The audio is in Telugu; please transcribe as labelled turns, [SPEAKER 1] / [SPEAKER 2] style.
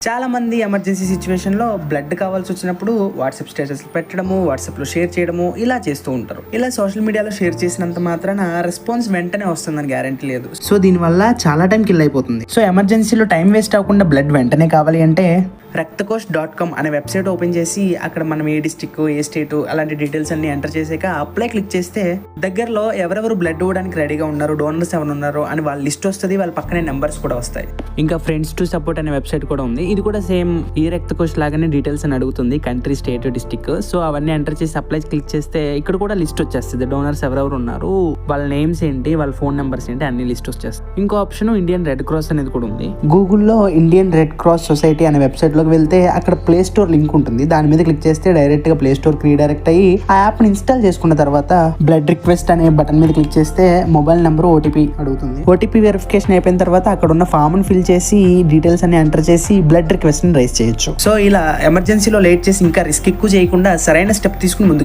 [SPEAKER 1] చాలా మంది ఎమర్జెన్సీ సిచ్యువేషన్ లో బ్లడ్ కావాల్సి వచ్చినప్పుడు వాట్సాప్ స్టేటస్ పెట్టడము, వాట్సాప్ లో షేర్ చేయడము ఇలా చేస్తూ ఉంటారు. ఇలా సోషల్ మీడియాలో షేర్ చేసినంత మాత్రాన రెస్పాన్స్ వెంటనే వస్తుందని గ్యారంటీ లేదు. సో దీనివల్ల చాలా టైం కిల్ అయిపోతుంది. సో ఎమర్జెన్సీలో టైం వేస్ట్ అవ్వకుండా బ్లడ్ వెంటనే కావాలి అంటే రక్తకోష్.com అనే వెబ్సైట్ ఓపెన్ చేసి అక్కడ మనం ఏ డిస్ట్రిక్ట్, ఏ స్టేట్ అలాంటి డీటెయిల్స్ అన్ని ఎంటర్ చేసాక అప్లై క్లిక్ చేస్తే దగ్గరలో ఎవరెవరు బ్లడ్ ఇవ్వడానికి రెడీగా ఉన్నారు, డోనర్స్ ఎవరు ఉన్నారు అని వాళ్ళ లిస్ట్ వస్తుంది. వాళ్ళ పక్కనే నెంబర్స్ కూడా వస్తాయి. ఇంకా ఫ్రెండ్స్ టు సపోర్ట్ అనే వెబ్సైట్ కూడా ఉంది. ఇది కూడా సేమ్ ఈ రక్తకోష్ లాగానే డీటెయిల్స్ అని అడుగుతుంది, కంట్రీ, స్టేట్, డిస్ట్రిక్ట్. సో అవన్నీ ఎంటర్ చేసి అప్లై క్లిక్ చేస్తే ఇక్కడ కూడా లిస్ట్ వచ్చేస్తుంది. డోనర్స్ ఎవరెవరు ఉన్నారు, వాళ్ళ నేమ్స్ ఏంటి, వాళ్ళ ఫోన్ నెంబర్స్ ఏంటి అన్ని లిస్ట్ వచ్చేస్తాయి. ఇంకో ఆప్షన్ ఇండియన్ రెడ్ క్రాస్ అనేది కూడా ఉంది. గూగుల్లో ఇండియన్ రెడ్ క్రాస్ సొసైటీ అనే వెబ్సైట్ లోకి వెళ్తే అక్కడ ప్లే స్టోర్ లింక్ ఉంటుంది. దాని మీద క్లిక్ చేస్తే డైరెక్ట్ గా ప్లే స్టోర్ కి రీడైరెక్ట్ అయ్యి ఆ యాప్ ని ఇన్స్టాల్ చేసుకున్న తర్వాత బ్లడ్ రిక్వెస్ట్ అనే బటన్ మీద క్లిక్ చేస్తే మొబైల్ నెంబర్ ఓటీపీ అడుగుతుంది. ఓటీపీ వెరిఫికేషన్ అయిపోయిన తర్వాత అక్కడ ఉన్న ఫామ్ ని ఫిల్ చేసి డీటెయిల్స్ అన్ని ఎంటర్ చేసి బ్లడ్ రిక్వెస్ట్ ని రైజ్ చేయొచ్చు. సో ఇలా ఎమర్జెన్సీలో లేట్ చేసి ఇంకా రిస్క్ ఎక్కువ చేయకుండా సరైన స్టెప్ తీసుకుని ముందుకు